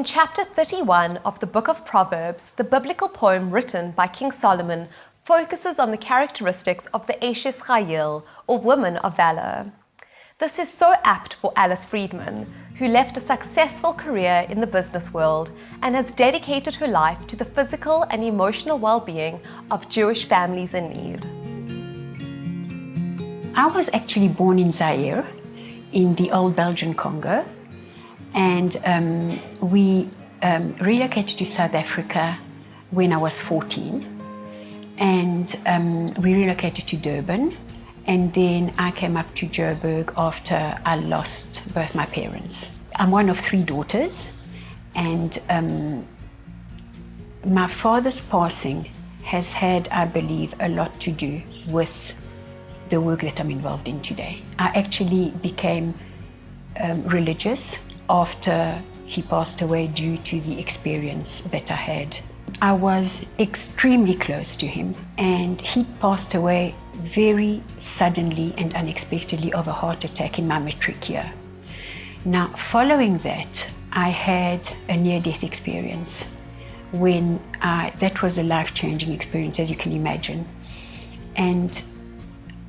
In chapter 31 of the book of Proverbs, the biblical poem written by King Solomon focuses on the characteristics of the Eishes chayil, or woman of valour. This is so apt for Alice Friedman, who left a successful career in the business world and has dedicated her life to the physical and emotional well-being of Jewish families in need. I was actually born in Zaire, in the old Belgian Congo, and we relocated to South Africa when I was 14, and we relocated to Durban, and then I came up to Joburg after I lost both my parents. I'm one of 3 daughters, and my father's passing has had, I believe, a lot to do with the work that I'm involved in today. I actually became religious after he passed away due to the experience that I had. I was extremely close to him, and he passed away very suddenly and unexpectedly of a heart attack in my matric year. Now, following that, I had a near-death experience that was a life-changing experience, as you can imagine. And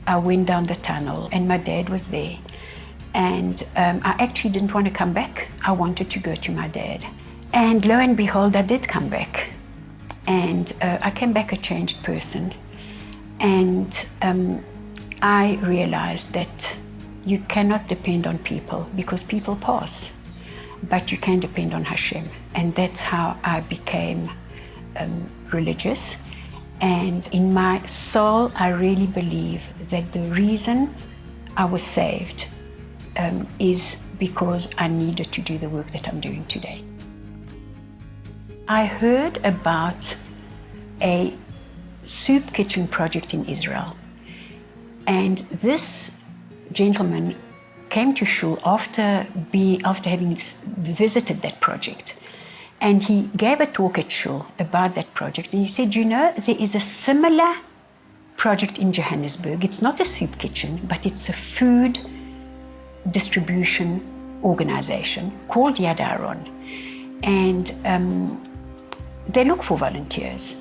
I went down the tunnel, and my dad was there. And I actually didn't want to come back. I wanted to go to my dad. And lo and behold, I did come back. And I came back a changed person. And I realized that you cannot depend on people because people pass, but you can depend on Hashem. And that's how I became religious. And in my soul, I really believe that the reason I was saved is because I needed to do the work that I'm doing today. I heard about a soup kitchen project in Israel. And this gentleman came to shul after having visited that project. And he gave a talk at shul about that project. And he said, you know, there is a similar project in Johannesburg. It's not a soup kitchen, but it's a food distribution organization called Yad Aron. And they look for volunteers.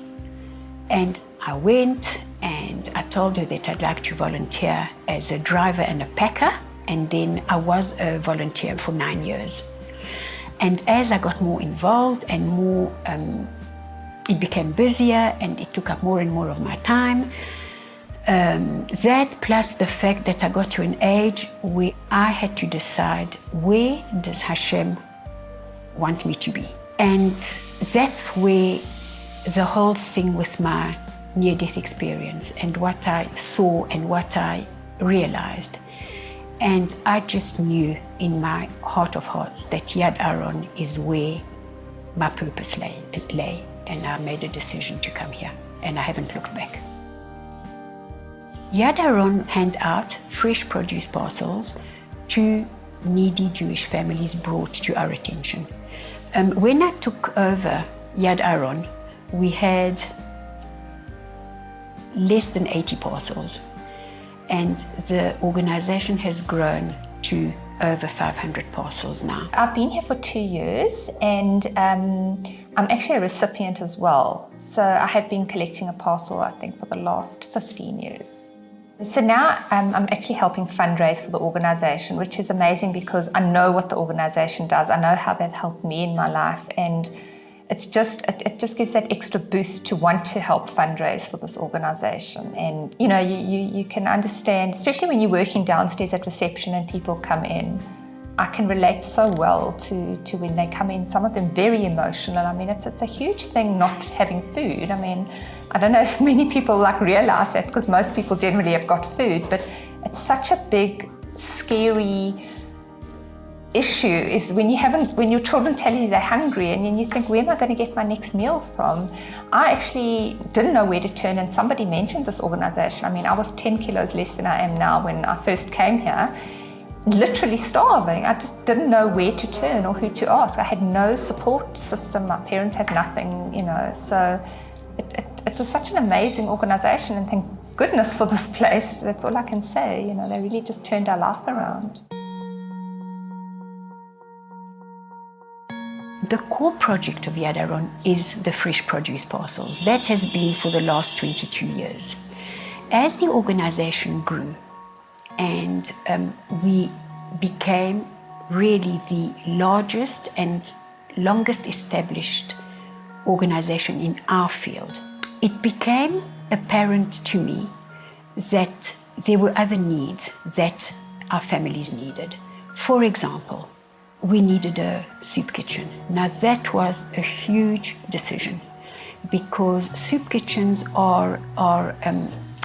And I went and I told her that I'd like to volunteer as a driver and a packer. And then I was a volunteer for 9 years. And as I got more involved and more, it became busier and it took up more and more of my time. That plus the fact that I got to an age where I had to decide, where does Hashem want me to be? And that's where the whole thing with my near-death experience and what I saw and what I realized. And I just knew in my heart of hearts that Yad Aron is where my purpose lay. And I made a decision to come here, and I haven't looked back. Yad Aron hand out fresh produce parcels to needy Jewish families brought to our attention. When I took over Yad Aron, we had less than 80 parcels. And the organization has grown to over 500 parcels now. I've been here for 2 years, and I'm actually a recipient as well. So I have been collecting a parcel, I think, for the last 15 years. So now I'm actually helping fundraise for the organization, which is amazing because I know what the organization does. I know how they've helped me in my life, and it just gives that extra boost to want to help fundraise for this organization. And you know, you can understand, especially when you're working downstairs at reception and people come in, I can relate so well to when they come in, some of them very emotional. I mean, it's a huge thing not having food. I mean, I don't know if many people realize that, because most people generally have got food, but it's such a big, scary issue is when your children tell you they're hungry and then you think, where am I going to get my next meal from? I actually didn't know where to turn, and somebody mentioned this organization. I mean, I was 10 kilos less than I am now when I first came here, literally starving. I just didn't know where to turn or who to ask. I had no support system. My parents had nothing, you know, so it was such an amazing organization, and thank goodness for this place. That's all I can say. You know, they really just turned our life around. The core project of Yad Aron is the fresh produce parcels. That has been for the last 22 years. As the organization grew and we became really the largest and longest established organization in our field, it became apparent to me that there were other needs that our families needed. For example, we needed a soup kitchen. Now that was a huge decision because soup kitchens are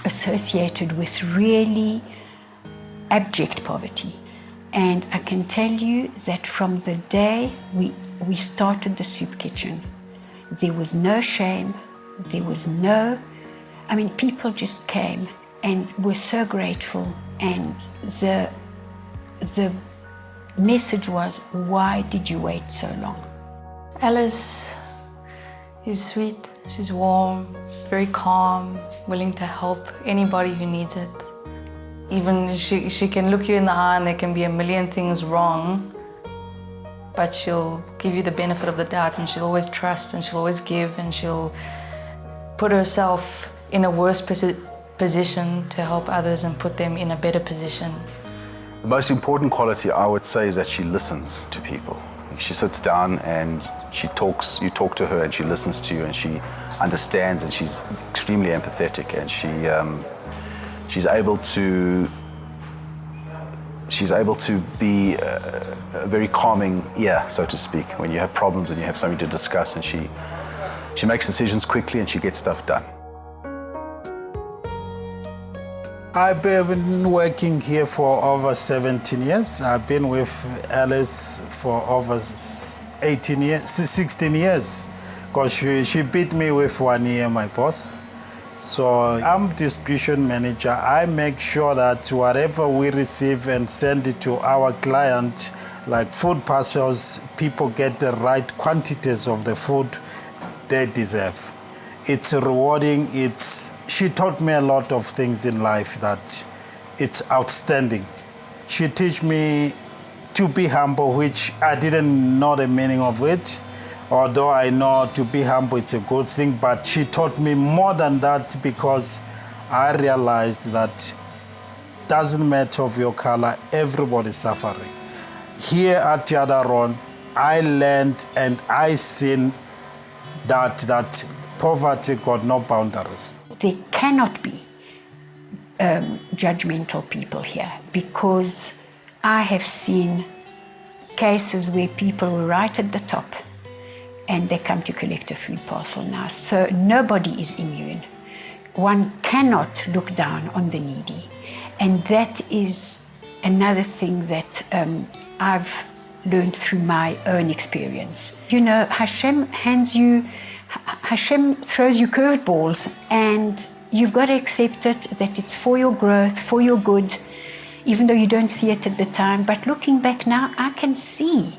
associated with really abject poverty. And I can tell you that from the day we started the soup kitchen, there was no shame, there was no, people just came and were so grateful, and the message was, why did you wait so long? Alice is sweet, she's warm, very calm, willing to help anybody who needs it. Even she can look you in the eye and there can be a million things wrong, but she'll give you the benefit of the doubt, and she'll always trust, and she'll always give, and she'll put herself in a worse position to help others and put them in a better position. The most important quality, I would say, is that she listens to people. She sits down and you talk to her and she listens to you and she understands, and she's extremely empathetic, and she's able to be a very calming ear, so to speak, when you have problems and you have something to discuss, and she makes decisions quickly and she gets stuff done. I've been working here for over 17 years. I've been with Alice for over 16 years, because she beat me with 1 year, my boss. So I'm distribution manager. I make sure that whatever we receive and send it to our client, like food parcels, people get the right quantities of the food they deserve. It's rewarding. She taught me a lot of things in life that it's outstanding. She taught me to be humble, which I didn't know the meaning of it. Although I know to be humble, it's a good thing, but she taught me more than that, because I realized that doesn't matter of your color, everybody's suffering. Here at Yad Aron, I learned and I seen that poverty got no boundaries. There cannot be judgmental people here, because I have seen cases where people were right at the top and they come to collect a food parcel now. So nobody is immune. One cannot look down on the needy. And that is another thing that I've learned through my own experience. You know, Hashem throws you curveballs, and you've got to accept it, that it's for your growth, for your good, even though you don't see it at the time. But looking back now, I can see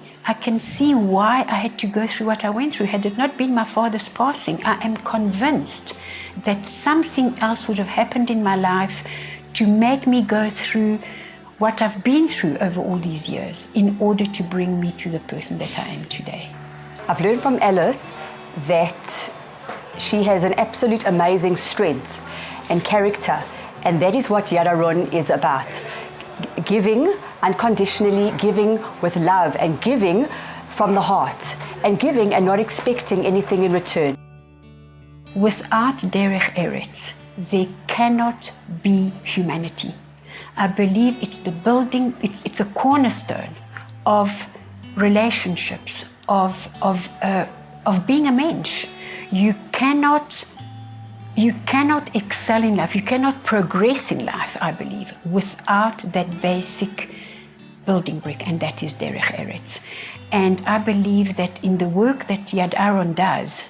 why I had to go through what I went through. Had it not been my father's passing, I am convinced that something else would have happened in my life to make me go through what I've been through over all these years in order to bring me to the person that I am today. I've learned from Alice that she has an absolute amazing strength and character, and that is what Yad Aron is about. Giving unconditionally, giving with love, and giving from the heart, and giving and not expecting anything in return. Without Derech Eretz, there cannot be humanity. I believe it's the building, it's a cornerstone of relationships, of being a mensch. You cannot excel in life, you cannot progress in life, I believe, without that basic building brick, and that is Derech Eretz. And I believe that in the work that Yad Aron does,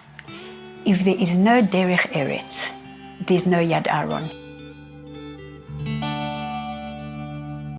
if there is no Derech Eretz, there's no Yad Aron.